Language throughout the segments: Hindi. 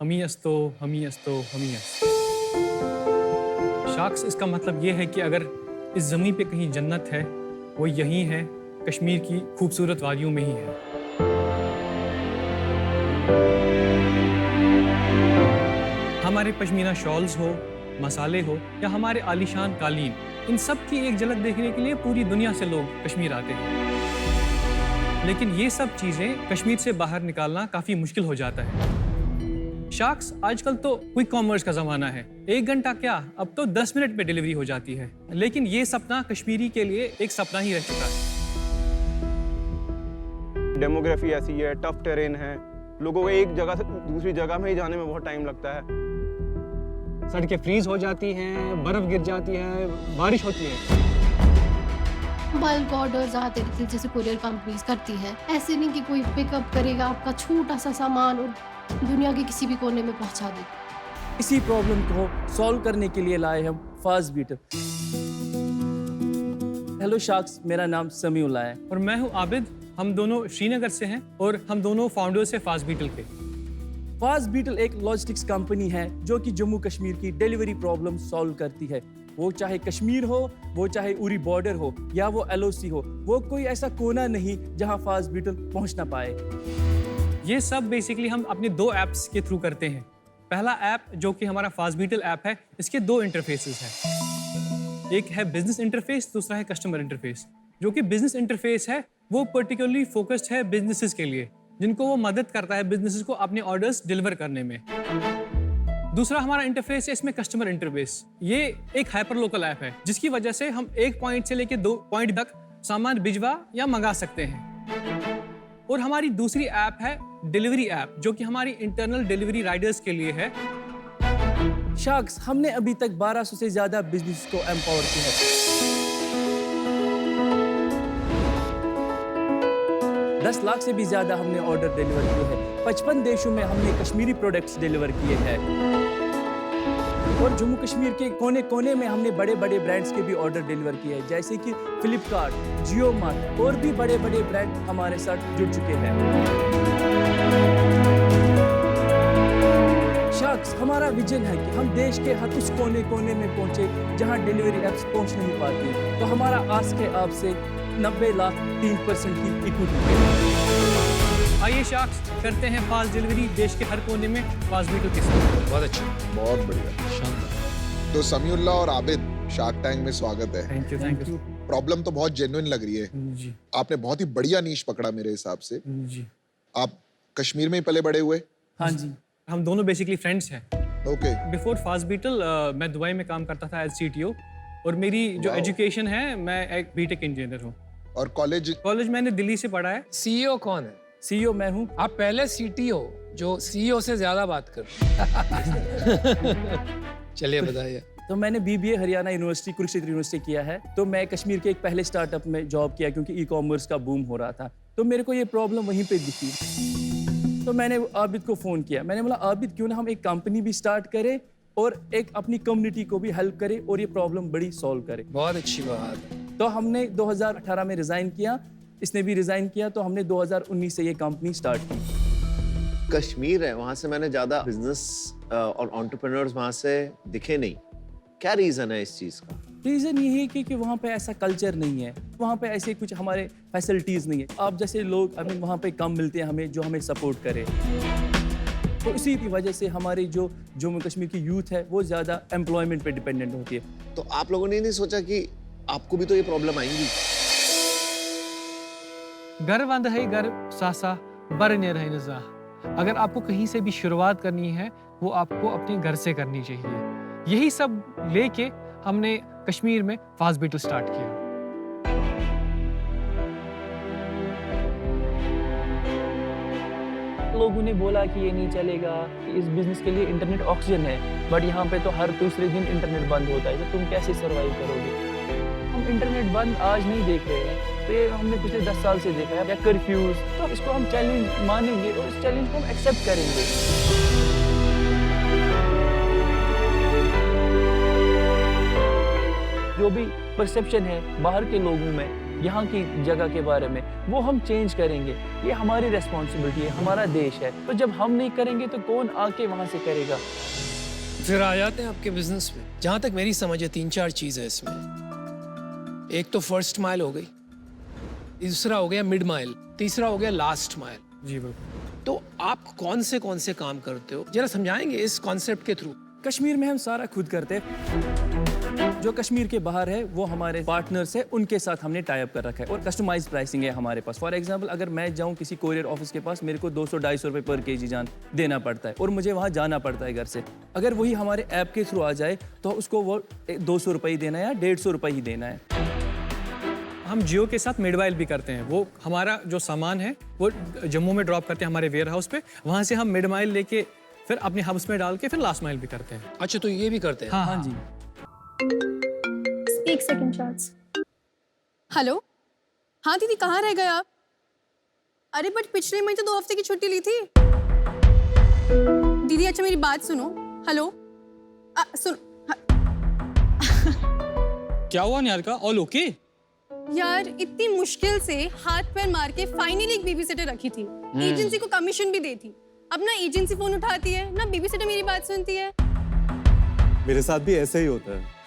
हमी अस्तो हमी अस्तो हमी अस्त। शाख्स इसका मतलब ये है कि अगर इस ज़मीं पे कहीं जन्नत है वो यहीं है, कश्मीर की खूबसूरत वादियों में ही है। हमारे पश्मीना शॉल्स हो, मसाले हो या हमारे आलीशान कालीन, इन सब की एक झलक देखने के लिए पूरी दुनिया से लोग कश्मीर आते हैं। लेकिन ये सब चीज़ें कश्मीर से बाहर निकालना काफ़ी मुश्किल हो जाता है। शाख्स आजकल तो क्विक कॉमर्स का ज़माना है, 1 घंटा क्या अब तो 10 मिनट में डिलीवरी हो जाती है। लेकिन ये सपना कश्मीरी के लिए एक सपना ही रह चुका है। डेमोग्राफी ऐसी है, टफ टेरेन है, लोगों को एक जगह से दूसरी जगह में ही जाने में बहुत टाइम लगता है। सड़कें फ्रीज हो जाती हैं, बर्फ गिर जाती है, बारिश होती है। बल्क ऑर्डर्स आते रहते जैसे कुरियर कंपनीज करती है। ऐसे नहीं कि कोई पिकअप करेगा आपका छोटा सा सामान और दुनिया के किसी भी कोने में पहुंचा दे। इसी प्रॉब्लम को सॉल्व करने के लिए लाए हम फास्ट बीटल। हेलो शाख्स, मेरा नाम समीउल्लाह है और मैं हूँ आबिद। हम दोनों श्रीनगर से हैं और हम दोनों फाउंडर्स हैं फास्ट बीटल के। फास्ट बीटल एक लॉजिस्टिक्स कंपनी है जो कि जम्मू कश्मीर की डिलीवरी प्रॉब्लम सॉल्व करती है। वो चाहे कश्मीर हो, वो चाहे उरी बॉर्डर हो या वो एलओसी हो, वो कोई ऐसा कोना नहीं जहां फास्ट बीटल पहुंच ना पाए। ये सब बेसिकली हम अपने 2 ऐप्स के थ्रू करते हैं। पहला ऐप जो कि हमारा फास्ट बीटल ऐप है, इसके 2 इंटरफेसेस हैं। एक है बिजनेस इंटरफेस, दूसरा है कस्टमर इंटरफेस। जो कि बिजनेस इंटरफेस है वो पर्टिकुलरली फोकस्ड है बिजनेसेस के लिए, जिनको वो मदद करता है बिजनेसेस को अपने ऑर्डर्स डिलीवर करने में। दूसरा हमारा इंटरफेस है इसमें कस्टमर इंटरफेस। ये एक हाइपर लोकल ऐप है जिसकी वजह से हम एक पॉइंट से लेकर 2 पॉइंट तक सामान भिजवा या मंगा सकते हैं। और हमारी दूसरी ऐप है डिलीवरी ऐप, जो कि हमारी इंटरनल डिलीवरी राइडर्स के लिए है। शाख्स, हमने अभी तक 1200 से ज्यादा बिजनेस को एम्पावर किया है। 10 लाख से भी ज्यादा हमने ऑर्डर डिलीवर किए हैं। 55 देशों में हमने कश्मीरी प्रोडक्ट्स डिलीवर किए हैं। और जम्मू कश्मीर के कोने कोने में हमने बड़े बड़े ब्रांड्स के भी ऑर्डर डिलीवर किए हैं, जैसे कि फ्लिपकार्ट, जियो मार्ट और भी बड़े बड़े ब्रांड हमारे साथ जुड़ चुके हैं। शाख्स, हमारा विजन है कि हम देश के हर उस कोने कोने में पहुंचे जहां डिलीवरी एप्स पहुंच नहीं पाती। तो हमारा आस के आपसे 90 लाख 3% की इक्विटी। आइए शाख्स, करते हैं फास्ट डिलीवरी देश के हर कोने में फास्ट बीटल के साथ। बहुत अच्छा, बहुत बढ़िया, शानदार। तो समीउल्लाह और आबिद, शार्क टैंक में स्वागत है। Thank you. प्रॉब्लम तो बहुत जेन्युइन लग रही है जी आपने बहुत ही बढ़िया नीश पकड़ा मेरे हिसाब से। जी। आप कश्मीर में ही पले बड़े हुए? हाँ जी, हम दोनों बेसिकली फ्रेंड्स हैं। ओके। बिफोर फास्ट बीटल मैं दुबई में काम करता था एज CTO, और मेरी जो एजुकेशन है, मैं एक बीटेक इंजीनियर हूँ। और कॉलेज मैंने दिल्ली से पढ़ा है। सीईओ कौन है? सीईओ मैं हूँ। आप पहले सीटीओ जो सीईओ से ज्यादा बात कर। चलिए बताइए। तो मैंने BBA Haryana university, Kurukshetra university किया है। तो मैं कश्मीर के एक पहले स्टार्टअप में जॉब किया क्योंकि ई-कॉमर्स का बूम हो रहा था। तो मेरे को ये प्रॉब्लम वहीं पे दिखी। तो मैंने आबिद को फ़ोन किया। मैंने बोला, आबिद क्यों ना हम एक कंपनी भी स्टार्ट करें और एक अपनी कम्युनिटी को भी हेल्प करें और ये प्रॉब्लम बड़ी सॉल्व करें। बहुत अच्छी बात है। तो हमने 2018 में रिज़ाइन किया, इसने भी रिज़ाइन किया, तो हमने 2019 से ये कंपनी स्टार्ट की। कश्मीर है, वहाँ से मैंने ज़्यादा बिजनेस और एंटरप्रेन्योर्स वहाँ से दिखे नहीं। क्या रीज़न है इस चीज़ का? रीज़न ये है कि वहाँ पे ऐसा कल्चर नहीं है, वहाँ पे ऐसे कुछ हमारे फैसिलिटीज़ नहीं है। आप जैसे लोग हमें वहाँ पे कम मिलते हैं हमें, जो हमें सपोर्ट करे। तो इसी की वजह से हमारी जो जम्मू कश्मीर की यूथ है वो ज़्यादा एम्प्लॉयमेंट पे डिपेंडेंट होती है। तो आप लोगों ने नहीं सोचा कि आपको भी तो ये प्रॉब्लम आएंगी? घर वंद है घर सासा बरने रहे नजा। अगर आपको कहीं से भी शुरुआत करनी है, वो आपको अपने घर से करनी चाहिए। यही सब लेके हमने कश्मीर में फास्ट बीटल स्टार्ट किया। लोगों ने बोला कि ये नहीं चलेगा, कि इस बिजनेस के लिए इंटरनेट ऑक्सीजन है, बट यहाँ पे तो हर दूसरे दिन इंटरनेट बंद होता है, तो तुम कैसे सर्वाइव करोगे? हम इंटरनेट बंद आज नहीं देख रहे हैं, तो ये हमने पिछले 10 साल से देखा है। या कर्फ्यूज, तो इसको हम चैलेंज मानेंगे और इस चैलेंज को हम एक्सेप्ट करेंगे। जो भी परसेप्शन है बाहर के लोगों में यहाँ की जगह के बारे में, वो हम चेंज करेंगे। ये हमारी रेस्पॉन्सिबिलिटी है, हमारा देश है। तो जब हम नहीं करेंगे तो कौन आके वहाँ से करेगा? फिर आ जाते हैं आपके बिजनेस में। जहाँ तक मेरी समझ है 3-4 चीज़ है इसमें। एक तो फर्स्ट माइल हो गई, दूसरा हो गया मिड माइल, तीसरा हो गया लास्ट माइल। जी बिल्कुल। तो आप कौन से काम करते हो, जरा समझाएंगे इस कॉन्सेप्ट के थ्रू? कश्मीर में हम सारा खुद करते हैं। जो कश्मीर के बाहर है वो हमारे पार्टनर्स है, उनके साथ हमने टाई अप कर रखा है और कस्टमाइज प्राइसिंग है हमारे पास। फॉर एग्जांपल अगर मैं जाऊं किसी कोरियर ऑफिस के पास, मेरे को 200-250 रुपये पर केजी जान देना पड़ता है और मुझे वहां जाना पड़ता है घर से। अगर वही हमारे ऐप के थ्रू आ जाए तो उसको वो 200 रुपये ही देना है या 150 रुपये ही देना है। हम जियो के साथ मिडवाइल भी करते हैं। वो हमारा जो सामान है वो जम्मू में ड्रॉप करते हैं हमारे वेयर हाउस पे, वहाँ से हम मिड माइल लेके फिर अपने हब्स में डाल के फिर लास्ट माइल भी करते हैं। अच्छा, तो ये भी करते हैं? हाँ जी। एक सेकंड शॉट्स। हेलो, हाँ दीदी कहाँ रह गए आप? अरे बट पिछले महीने तो 2 हफ्ते की छुट्टी ली थी दीदी। अच्छा मेरी बात सुनो। हेलो सुनो। क्या हुआ निहारिका, ऑल ओके? यार इतनी मुश्किल से हाथ पैर मार के फाइनली एक बेबी सिटर रखी थी। एजेंसी को कमीशन भी दी थी। अब ना एजेंसी फोन उठाती है ना बेबी सिटर मेरी बात सुनती है। मेरे साथ भी ऐसा ही होता है।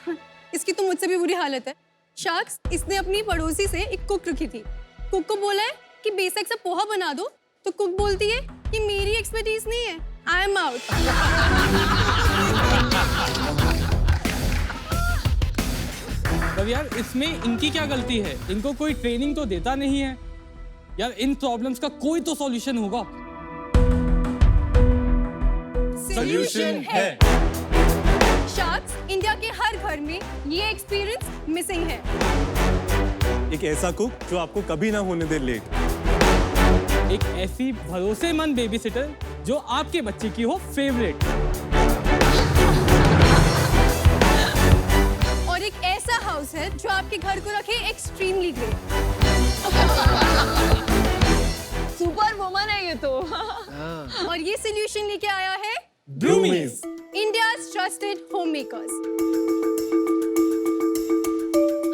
इसकी तो मुझसे भी बुरी हालत है। शख्स इसने अपनी पड़ोसी से एक कुक रखी थी। कुक को बोला है कि बेसिक सा पोहा बना दो, तो कुक बोलती है कि मेरी एक्सपर्टीज नहीं है, आई एम आउट। अब यार इसमें इनकी क्या गलती है? इनको कोई ट्रेनिंग तो देता नहीं है यार। इन प्रॉब्लम्स का कोई तो सॉल्यूशन होगा। सॉल्यूशन है। शख्स इंडिया के हर घर में ये एक्सपीरियंस मिसिंग है। एक ऐसा कुक जो आपको कभी ना होने दे लेट। एक ऐसी भरोसेमंद बेबी सिटर जो आपके बच्चे की हो फेवरेट। और एक ऐसा हाउस है जो आपके घर को रखे एक्सट्रीमली ग्रेट। सुपर वुमन है ये तो। और ये सॉल्यूशन लेके आया है Bloomies, India's trusted home makers.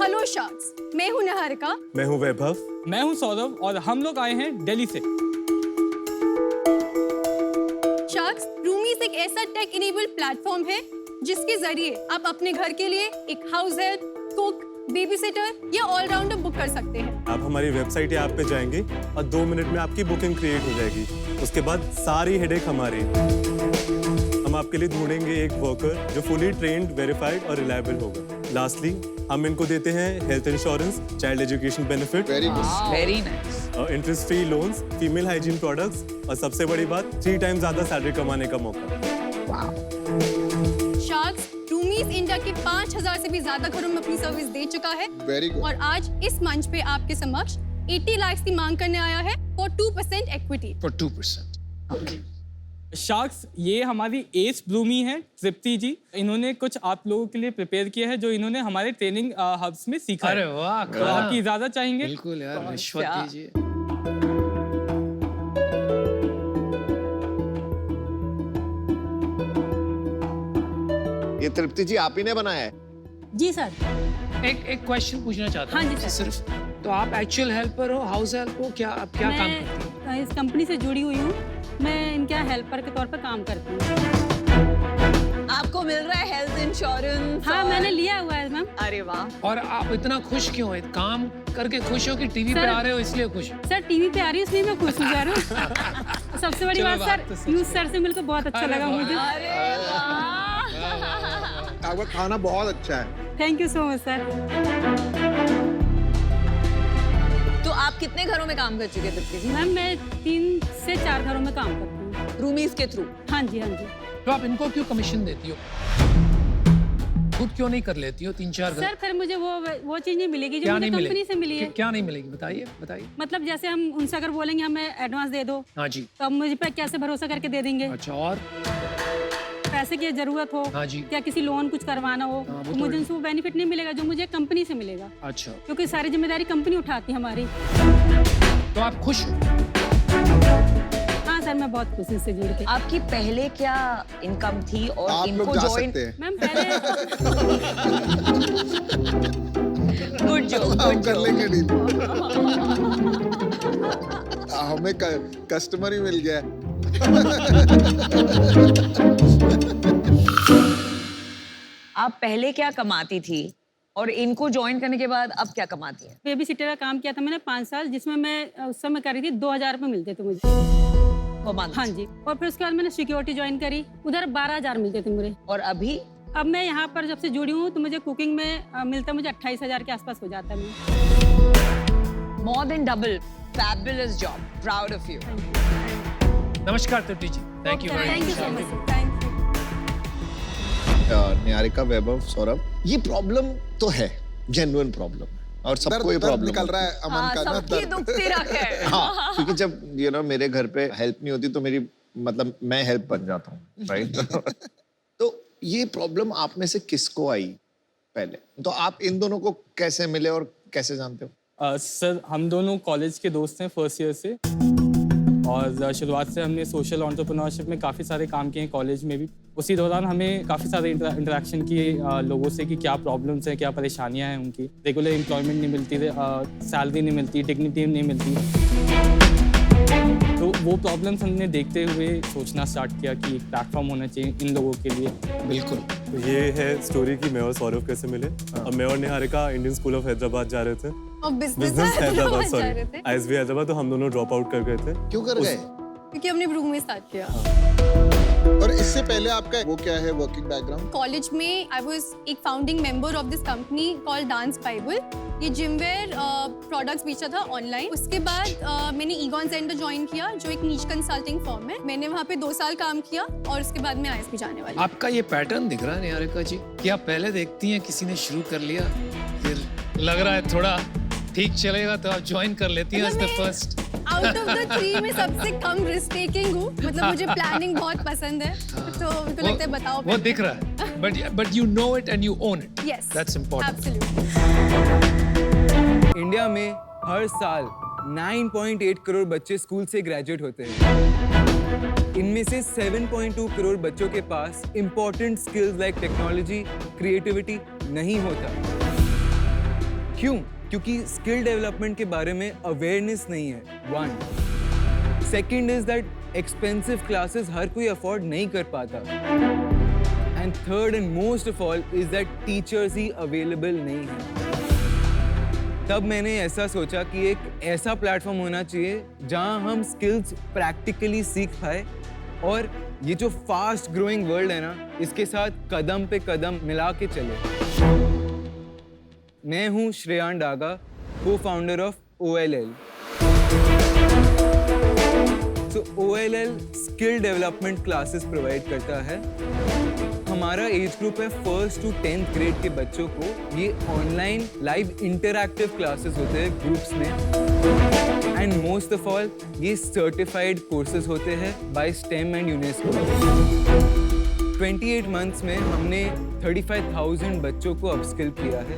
Hello शख्स, मैं हूं निहारिका। मैं हूँ वैभव। मैं हूं सौरभ और हम लोग आए हैं दिल्ली से। शख्स, ब्लूमीज एक ऐसा टेक इनेबल्ड प्लेटफॉर्म है जिसके जरिए आप अपने घर के लिए एक house help, cook, baby sitter या ऑलराउंडर बुक कर सकते हैं। आप हमारी वेबसाइट या ऐप पे जाएंगे और 2 मिनट में आपकी बुकिंग क्रिएट हो जाएगी। उसके बाद सारी हेडेक हमारी। हम आपके लिए ढूंढेंगे एक वर्कर जो फुली ट्रेन्ड, वेरीफाइड और रिलायबल होगा। लास्टली हम इनको देते हैं health insurance, child education benefit, very good. Very nice. Interest free loans, female hygiene products और सबसे बड़ी बात 3 टाइम ज्यादा सैलरी कमाने का मौका। शख्स, ब्लूमीज इंडिया के 5000 से भी ज्यादा घरों में अपनी सर्विस दे चुका है। Very good. और आज इस मंच पे आपके समक्ष 80 लाख की मांग करने आया है फॉर 2% इक्विटी। For 2%। शार्क्स, ये हमारी एस ब्लूमी है, तृप्ति जी। इन्होंने कुछ आप लोगों के लिए प्रिपेयर किया है जो इन्होंने हमारे ट्रेनिंग हब्स में सीखा है। अरे वाह, तो आपकी इजाजत चाहेंगे? बिल्कुल यार, रिश्वत दीजिए। ये तृप्ति जी आप ही ने बनाया है? जी सर। एक क्वेश्चन पूछना चाहता हूँ। हाँ जी, सर। सिर्फ तो आप एक्चुअल हेल्पर हो, हाउस हेल्प हो, क्या आप क्या काम करती हैं? मैं इस कंपनी से जुड़ी हुई हूँ। मैं इनके हेल्पर के तौर पर काम करती हूँ। आपको मिल रहा है हेल्थ इंश्योरेंस? हाँ, मैंने लिया हुआ है मैम। अरे वाह। और आप इतना खुश क्यों हैं? काम करके खुश हो कि टीवी पे सर- आ रहे हो इसलिए खुश? सर टीवी पे आ रही है इसलिए मैं खुश हो जा रही हूँ। सबसे बड़ी बात सर, यूज सर से मिलकर बहुत अच्छा लगा मुझे। अरे वाह। आपका खाना बहुत अच्छा है। Thank you so much sir. तो आप कितने घरों में काम कर चुके हैं तृप्ति जी? मैम मैं 3 से 4 घरों में काम करती हूँ। रूमीज के थ्रू? हाँ जी, हाँ जी। तो आप इनको क्यों कमीशन देती हो? खुद क्यों नहीं कर लेती हो 3-4 घर? सर फिर मुझे वो चीज नहीं मिलेगी जो क्या मुझे नहीं कंपनी मिलेगी? से मिली है। क्या नहीं मिलेगी? बताइए बताइए। मतलब जैसे हम उनसे अगर बोलेंगे हमें एडवांस दे दो, हाँ जी। तो अब मुझे पे कैसे भरोसा करके दे देंगे? अच्छा, और पैसे की जरूरत हो, हाँ जी। या किसी लोन कुछ करवाना हो, हाँ, वो तो मुझे उनसे वो बेनिफिट नहीं मिलेगा जो मुझे कंपनी से मिलेगा, अच्छा। क्योंकि सारी जिम्मेदारी कंपनी उठाती है हमारी। तो आप खुश हो? हाँ सर, मैं बहुत खुश हूँ इससे जुड़ के। आपकी पहले क्या इनकम थी और आप इनको लोग जा ज्वाइन? सकते हैं। मैम पहले गुड हम कर लेंगे डील। हमें कस्टमर ही मिल गया। आप पहले क्या कमाती थी और इनको ज्वाइन करने के बाद अब क्या कमाती है? बेबी सिटर का काम किया था मैंने 5 साल, जिसमें मैं उस समय कर रही थी 2000 रुपये मिलते थे मुझे। हाँ जी। और फिर उसके बाद मैंने सिक्योरिटी ज्वाइन करी, उधर 12000 मिलते थे मुझे। और अभी? अब मैं यहाँ पर जब से जुड़ी हूँ तो मुझे कुकिंग में मिलता मुझे 28000 के आसपास हो जाता है। More than double. Fabulous job. Proud of you. नमस्कार त्रुटि जी, thank you very much. Thank you. Niharika, Vaibhav, Saurabh, ये प्रॉब्लम तो है, जेन्युइन प्रॉब्लम, और सबको ये प्रॉब्लम निकल रहा है अमन का ना, सबकी दुख तेरा है। हाँ, क्योंकि जब मेरे घर पे हेल्प नहीं होती तो मेरी मतलब मैं हेल्प बन जाता हूँ, राइट? तो ये प्रॉब्लम आप में से किसको आई पहले? तो आप इन दोनों को कैसे मिले और कैसे जानते हो? सर, हम दोनों कॉलेज के दोस्त हैं फर्स्ट ईयर से, और शुरुआत से हमने सोशल एंटरप्रेन्योरशिप में काफ़ी सारे काम किए हैं कॉलेज में भी। उसी दौरान हमें काफ़ी सारे इंटरेक्शन किए लोगों से कि क्या प्रॉब्लम्स हैं, क्या परेशानियां हैं उनकी। रेगुलर एम्प्लॉयमेंट नहीं मिलती, सैलरी नहीं मिलती, डिग्निटी नहीं मिलती। तो वो प्रॉब्लम्स हमने देखते हुए सोचना स्टार्ट किया कि एक प्लेटफॉर्म होना चाहिए इन लोगों के लिए। बिल्कुल। तो ये है स्टोरी कि मैं और सौरभ कैसे मिले। अब मैं और Niharika Indian school of Hyderabad जा रहे थे, और बिजनेस हैदराबाद, जा सॉरी, रहे थे ISB हैदराबाद। तो हम दोनों ड्रॉप आउट कर गए थे। क्यों कर गए? क्योंकि हमने रूम में स्टार्ट किया। और इससे पहले आपका वो क्या है वर्किंग बैकग्राउंड? कॉलेज में आई वाज एक founding member of this company called dance Bible. ये जिमवेयर प्रोडक्ट्स बेचा था ऑनलाइन। उसके बाद मैंने ईगॉन सेंटर ज्वाइन किया, जो एक नीच कंसल्टिंग फर्म है। मैंने वहाँ पे 2 साल काम किया और उसके बाद मैं ISB जाने वाली। आपका ये पैटर्न दिख रहा है निहारिका जी कि आप पहले देखती हैं किसी ने शुरू कर लिया, फिर लग रहा है थोड़ा ठीक चलेगा तो आप ज्वाइन कर लेती हैं as the first. Out of the 3 में सबसे कम रिस्क टेकिंग हूँ, मतलब मुझे प्लानिंग बहुत पसंद है, तो मुझे लगता है बताओ। वो दिख रहा है, but you know it and you own it. Yes, That's important. absolutely. India में हर साल 9.8 करोड़ बच्चे स्कूल से ग्रेजुएट होते हैं। इनमें से 7.2 करोड़ बच्चों के पास important skills like technology, creativity नहीं होता। क्यों? क्योंकि स्किल डेवलपमेंट के बारे में अवेयरनेस नहीं है, 1। Second is that expensive classes हर कोई अफोर्ड नहीं कर पाता। And third and most of all is that teachers ही अवेलेबल नहीं है। तब मैंने ऐसा सोचा कि एक ऐसा प्लेटफॉर्म होना चाहिए जहां हम स्किल्स प्रैक्टिकली सीख पाए और ये जो फास्ट ग्रोइंग वर्ल्ड है ना, इसके साथ कदम पे कदम मिला के चले। मैं हूं श्रेयान डागा, को-फाउंडर ऑफ OLL। तो OLL skill development classes provide करता है। हमारा एज ग्रुप है 1st to 10th ग्रेड के बच्चों को। ये ऑनलाइन लाइव इंटरैक्टिव क्लासेस होते हैं ग्रुप्स में। एंड मोस्ट ऑफ ऑल ये सर्टिफाइड कोर्सेज होते हैं by STEM and UNESCO. 28 months में हमने 35,000 बच्चों को अपस्किल किया है।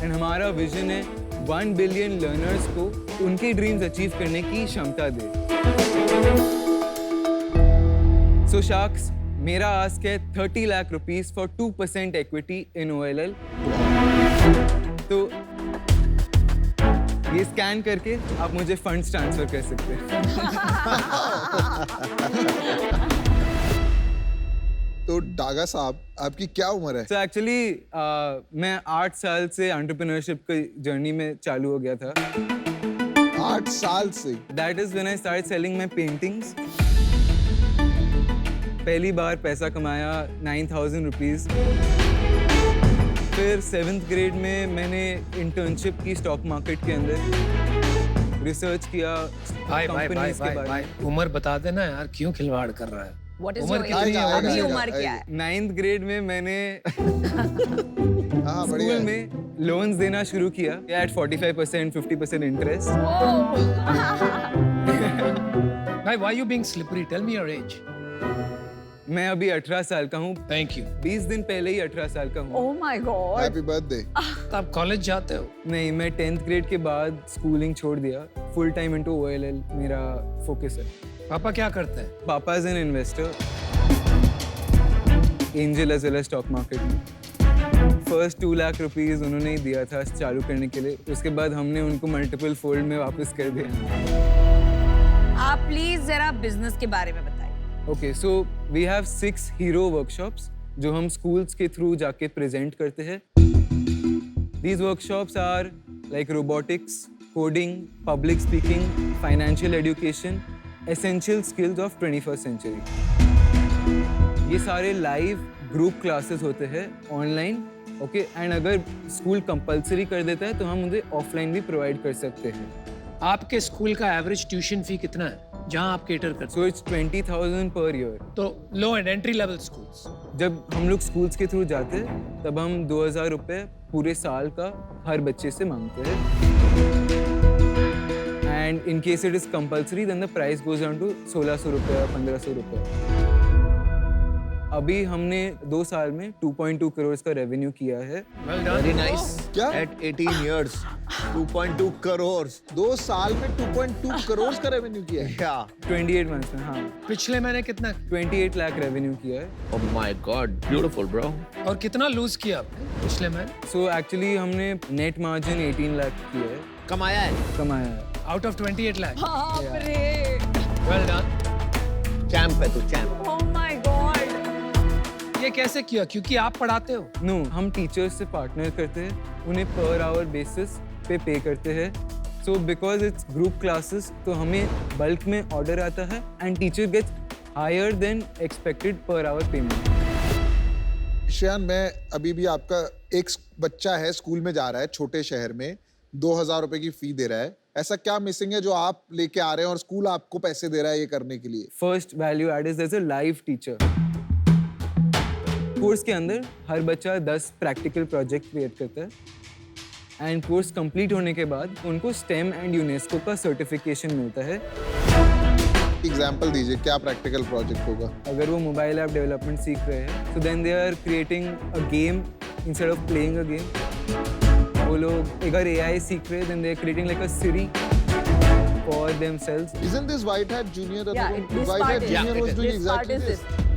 एंड हमारा विजन है 1 बिलियन लर्नर्स को उनके ड्रीम्स अचीव करने की क्षमता दे। सो शार्क्स, मेरा आस्क है 30 lakh rupees for 2% equity in OLL। तो ये स्कैन करके आप मुझे फंड्स ट्रांसफर कर सकते हैं। तो डागा साहब, आपकी क्या उम्र है? So actually मैं 8 साल से एंटरप्रेन्योरशिप की जर्नी में चालू हो गया था। 8 साल से? That is when I started selling my paintings. पहली बार पैसा कमाया 9,000 रुपीज़। फिर 7th ग्रेड में मैंने इंटर्नशिप की स्टॉक मार्केट के अंदर, रिसर्च किया कंपनीज के बारे में। उम्र बता देना यार, क्यों खिलवाड़ कर रहा है? उम्र कितनी है? अभी उम्र क्या है? 9th ग्रेड में मैंने स्कूल में लोन्स देना शुरू किया एट 45%, 50% इंटरेस्ट। भाई, why you being slippery? Tell me your age. मैं अभी 18 साल का हूँ। Thank you. 20 दिन पहले ही 18 साल का हूँ। Oh my God. Happy birthday. तो आप कॉलेज जाते हो? नहीं, मैं 10th ग्रेड के बाद स्कूलिंग छोड़ दिया। फुल टाइम इनटू OLL मेरा फोकस है। पापा क्या करते हैं? पापा is an investor, angel as well as stock market में। फर्स्ट 2 लाख रुपीस उन्होंने ही दिया था चालू करने के लिए, उसके बाद हमने उनको मल्टीपल फोल्ड में वापस कर दिया। आप प्लीज जरा बिजनेस के बारे में बताइए। Okay, so we have 6 hero workshops जो हम स्कूल्स के थ्रू जाके प्रेजेंट करते हैं। These workshops are like robotics, coding, public speaking, financial education, essential skills of 21st century. ये सारे लाइव ग्रुप क्लासेस होते हैं ऑनलाइन, ओके, एंड अगर स्कूल कंपलसरी कर देता है तो हम उन्हें ऑफलाइन भी प्रोवाइड कर सकते हैं। आपके स्कूल का एवरेज ट्यूशन फी कितना है जहां आप केटर करते सो इट्स 20,000 पर ईयर। तो लो एंड एंट्री लेवल स्कूल्स, जब हम लोग स्कूल्स के थ्रू जाते हैं तब हम 2,000 रुपये पूरे साल का हर बच्चे से मांगते हैं, and in case it is compulsory then the price goes down to 1,600 रुपये, 1,500 रुपये। अभी हमने 2 साल में 2.2 करोड़ का रेवेन्यू किया है। Very nice. क्या? At 18 years 2.2 करोड़ 2 साल में 2.2 करोड़ का रेवेन्यू किया है। क्या? 28 मंथ्स में, हाँ। पिछले महीने कितना? 28 लाख रेवेन्यू किया है। Oh my God, beautiful bro। और कितना लूज किया आपने पिछले महीने? सो एक्चुअली हमने नेट मार्जिन 18 लाख किया है, कमाया है। कमाया है। Out of 28 lakh. बाप रे, वेल डन। चैंप है तू, चैंप। Oh my God. ये कैसे किया? क्योंकि आप पढ़ाते हो? नो, हम टीचर्स से पार्टनर करते हैं, उन्हें पर आवर बेसिस पे करते हैं। So because it's group classes तो हमें बल्क में ऑर्डर आता है and teacher gets higher than expected per hour payment. Shreyan, मैं अभी भी आपका एक बच्चा है, स्कूल में जा रहा है, छोटे शहर में 2,000 रुपए की फी दे रहा है। ऐसा क्या मिसिंग है जो आप लेके आ रहे हैं और स्कूल आपको पैसे दे रहा है ये करने के लिए? First value add is as a live teacher. Course के अंदर हर बच्चा 10 प्रैक्टिकल प्रोजेक्ट क्रिएट करता है एंड कोर्स कंप्लीट होने के बाद उनको स्टेम एंड यूनेस्को का सर्टिफिकेशन मिलता है। एग्जाम्पल दीजिए, क्या प्रैक्टिकल प्रोजेक्ट होगा? अगर वो मोबाइल ऐप डेवलपमेंट सीख रहे हैं तो then they are creating a game instead of playing a game. वो लोग अगर AI सीख रहे हैं then they are creating like a Siri for themselves. Isn't this White Hat Junior? Yeah, this White part Hat is- Junior was doing this part exactly is this. it.